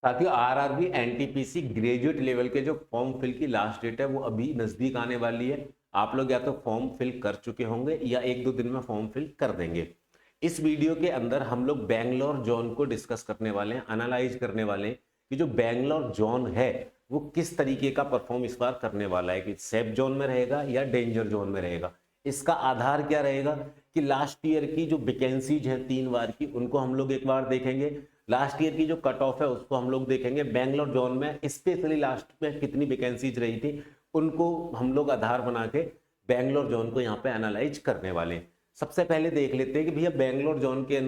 ताकि RRB NTPC graduate level के जो फॉर्म फिल की लास्ट डेट है वो अभी नजदीक आने वाली है। आप लोग या तो फॉर्म फिल कर चुके होंगे या एक दो दिन में फॉर्म फिल कर देंगे। इस वीडियो के अंदर हम लोग बैंगलोर जोन को डिस्कस करने वाले हैं, एनालाइज करने वाले हैं कि जो बैंगलोर जोन है वो किस तरीके का परफॉर्म इस बार करने वाला है, कि सेफ जोन में रहेगा या डेंजर जोन में रहेगा। इसका आधार क्या रहेगा कि लास्ट ईयर की जो वैकेंसीज हैं 3 बार की, उनको हम लोग एक बार देखेंगे। लास्ट ईयर की जो कट ऑफ है उसको हम लोग देखेंगे। बैंगलोर जोन में स्पेशली लास्ट में कितनी वैकेंसीज रही थी उनको हम लोग आधार बना के बैंगलोर जोन को यहाँ पे एनालाइज करने वाले हैं। सबसे पहले देख लेते हैं कि भैया बैंगलोर जोन के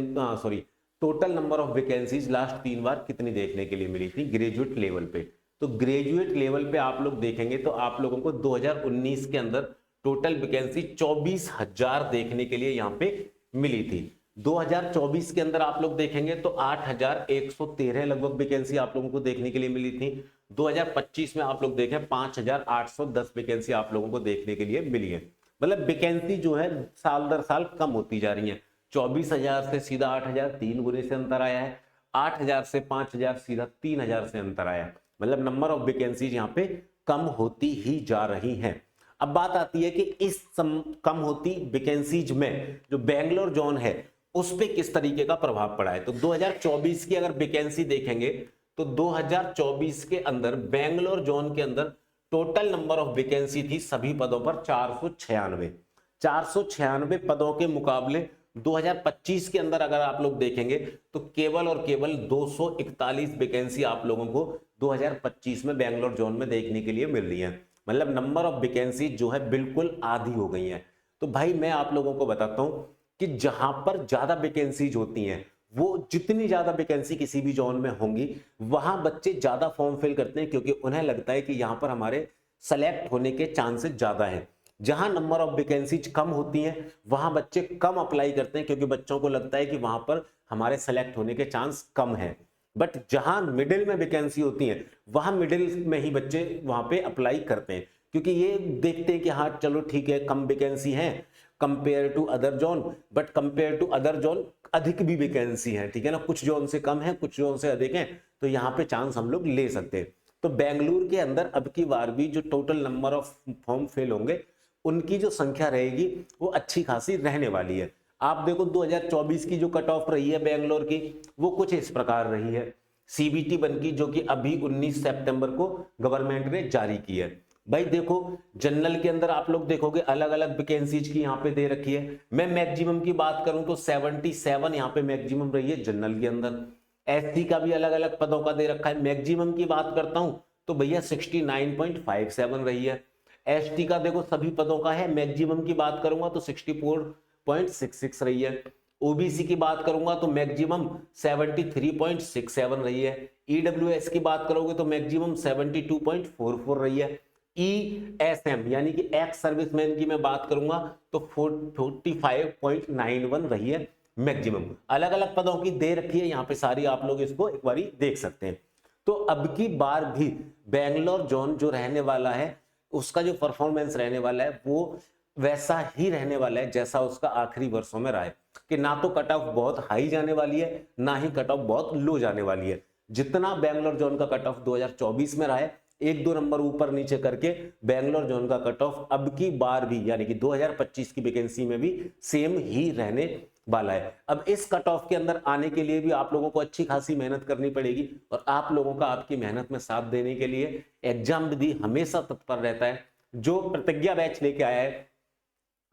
total number of vacancies last 3 बार कितनी देखने के लिए मिली थी ग्रेजुएट लेवल पे। तो ग्रेजुएट लेवल पे आप लोग देखेंगे तो आप लोगों को 2019 के अंदर टोटल वैकेंसी 24,000 देखने के लिए यहाँ पे मिली थी। 2024 के अंदर आप लोग देखेंगे तो 8,113 लगभग वैकेंसी आप लोगों को देखने के लिए मिली थी। 2025 में आप लोग देखें 5,810 वैकेंसी आप लोगों को देखने के लिए मिली है। मतलब वैकेंसी जो है साल दर साल कम होती जा रही है। 24,000 से सीधा 8,000 3 गुने से अंतर आया है। 8,000 से 5,000 सीधा 3,000 से अंतर आया है। मतलब नंबर ऑफ वैकेंसीज यहाँ पे कम होती ही जा रही हैं। अब बात आती है कि इस कम होती वैकेंसीज में जो बैंगलोर जोन है उस पे किस तरीके का प्रभाव पड़ा है। तो 2024 की अगर वैकेंसी देखेंगे तो 2024 के अंदर बैंगलोर जोन के अंदर टोटल नंबर ऑफ वैकेंसी थी सभी पदों पर 496। 496 पदों के मुकाबले 2025 के अंदर अगर आप लोग देखेंगे तो केवल और केवल 241 वैकेंसी आप लोगों को 2025 में बैंगलोर जोन में देखने के लिए मिल रही है। मतलब नंबर ऑफ वैकेंसी जो है बिल्कुल आधी हो गई है। तो भाई मैं आप लोगों को बताता हूं कि जहां पर ज्यादा वैकेंसीज होती हैं, वो जितनी ज्यादा वैकेंसी किसी भी जोन में होंगी वहां बच्चे ज्यादा फॉर्म फिल करते हैं, क्योंकि उन्हें लगता है कि यहां पर हमारे सेलेक्ट होने के चांसेस ज्यादा हैं। जहां नंबर ऑफ वैकेंसीज कम होती हैं वहां बच्चे कम अप्लाई करते हैं, क्योंकि बच्चों को लगता है कि वहां पर हमारे सेलेक्ट होने के चांस कम है। बट जहां मिडिल में वैकेंसी होती है वहां मिडिल में ही बच्चे वहां पे अप्लाई करते हैं, क्योंकि ये देखते हैं कि हाँ चलो ठीक है कम वैकेंसी है compare to other zone, but compare to other zone अधिक भी वैकेंसी है, ठीक है ना। कुछ जोन से कम है कुछ जोन से अधिक है, तो यहाँ पे चांस हम लोग ले सकते हैं। तो बेंगलुरु के अंदर अब की बार भी जो total number of form fill होंगे उनकी जो संख्या रहेगी वो अच्छी खासी रहने वाली है। आप देखो 2024 की जो कट ऑफ रही है बेंगलोर की वो कुछ इस प्रकार रही है। सीबीटी 1 की जो कि अभी 19 सितंबर को गवर्नमेंट ने जारी की है। भाई देखो जनरल के अंदर आप लोग देखोगे अलग अलग वैकेंसीज की यहाँ पे दे रखी है। मैं मैक्सिमम की बात करूं तो 77 यहाँ पे मैक्सिमम रही है जनरल के अंदर। एससी का भी अलग अलग पदों का दे रखा है। मैक्सिमम की बात करता हूं तो भैया 69.57 रही है। एसटी का देखो सभी पदों का है, मैक्सिमम की बात करूंगा तो 64.66 रही है। ओबीसी की बात करूंगा तो मैक्सिमम 73.67 रही है। ईडब्ल्यूएस की बात करोगे तो मैक्सिमम 72.44 रही है। ईएसएम यानी कि एक्स सर्विसमैन की मैं बात करूंगा तो 45.91 रही है मैक्सिमम। अलग अलग पदों की दे रखी है यहाँ पे सारी, आप लोग इसको एक बारी देख सकते हैं। तो अब की बार भी बैंगलोर जोन जो रहने वाला है उसका जो परफॉर्मेंस रहने वाला है वो वैसा ही रहने वाला है जैसा उसका आखिरी वर्षों में रहा है, कि ना तो कट ऑफ बहुत हाई जाने वाली है ना ही कट ऑफ बहुत लो जाने वाली है। जितना बैंगलोर जोन का कट ऑफ 2024 में रहा है एक दो नंबर ऊपर नीचे करके बैंगलोर जोन का कट ऑफ अब की बार भी यानी कि 2025 की वैकेंसी में भी सेम ही रहने वाला है। अब इस कट ऑफ के अंदर आने के लिए भी आप लोगों को अच्छी खासी मेहनत करनी पड़ेगी, और आप लोगों का आपकी मेहनत में साथ देने के लिए एग्जाम विधि हमेशा तत्पर रहता है। जो प्रतिज्ञा बैच लेके आया है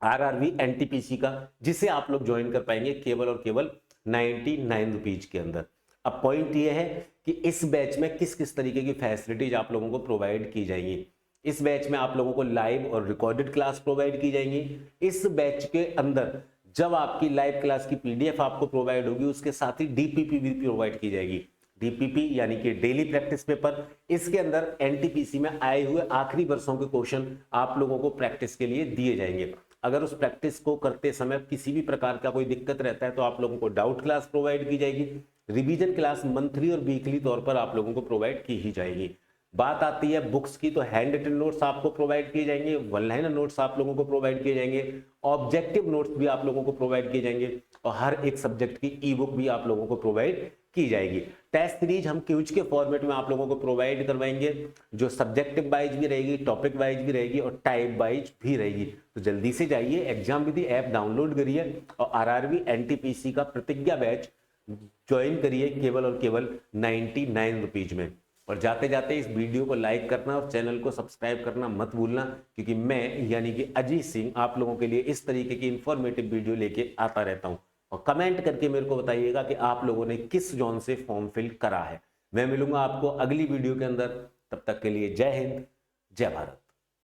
आरआरबी एनटीपीसी का, जिसे आप लोग ज्वाइन कर पाएंगे केवल और केवल 99 रुपीज के अंदर। अब पॉइंट ये है कि इस बैच में किस किस तरीके की फैसिलिटीज आप लोगों को प्रोवाइड की जाएंगी। इस बैच में आप लोगों को लाइव और रिकॉर्डेड क्लास प्रोवाइड की जाएंगी। इस बैच के अंदर जब आपकी लाइव क्लास की पीडीएफ आपको प्रोवाइड होगी उसके साथ ही डीपीपी भी प्रोवाइड की जाएगी। डीपीपी यानी कि डेली प्रैक्टिस पेपर, इसके अंदर एनटीपीसी में आए हुए आखिरी वर्षों के क्वेश्चन आप लोगों को प्रैक्टिस के लिए दिए जाएंगे। अगर उस प्रैक्टिस को करते समय किसी भी प्रकार का कोई दिक्कत रहता है तो आप लोगों को डाउट क्लास प्रोवाइड की जाएगी। रिवीजन क्लास मंथली और वीकली तौर पर आप लोगों को प्रोवाइड की ही जाएगी। बात आती है बुक्स की तो हैंड रिटन नोट्स आपको प्रोवाइड किए जाएंगे, वन लाइनर नोट्स आप लोगों को प्रोवाइड किए जाएंगे, ऑब्जेक्टिव नोट्स भी आप लोगों को प्रोवाइड किए जाएंगे, और हर एक सब्जेक्ट की ई बुक भी आप लोगों को प्रोवाइड की जाएगी। टेस्ट सीरीज हम क्विज के फॉर्मेट में आप लोगों को प्रोवाइड करवाएंगे, जो सब्जेक्टिव वाइज भी रहेगी, टॉपिक वाइज भी रहेगी और टाइप वाइज भी रहेगी। तो जल्दी से जाइए एग्जाम विधि ऐप डाउनलोड करिए और आरआरबी एनटीपीसी का प्रतिज्ञा बैच ज्वाइन करिए केवल और केवल 99 रुपीज में। और जाते जाते इस वीडियो को लाइक करना और चैनल को सब्सक्राइब करना मत भूलना, क्योंकि मैं यानी कि अजीत सिंह आप लोगों के लिए इस तरीके की इंफॉर्मेटिव वीडियो लेके आता रहता हूं। और कमेंट करके मेरे को बताइएगा कि आप लोगों ने किस जोन से फॉर्म फिल करा है। मैं मिलूंगा आपको अगली वीडियो के अंदर, तब तक के लिए जय हिंद, जय भारत।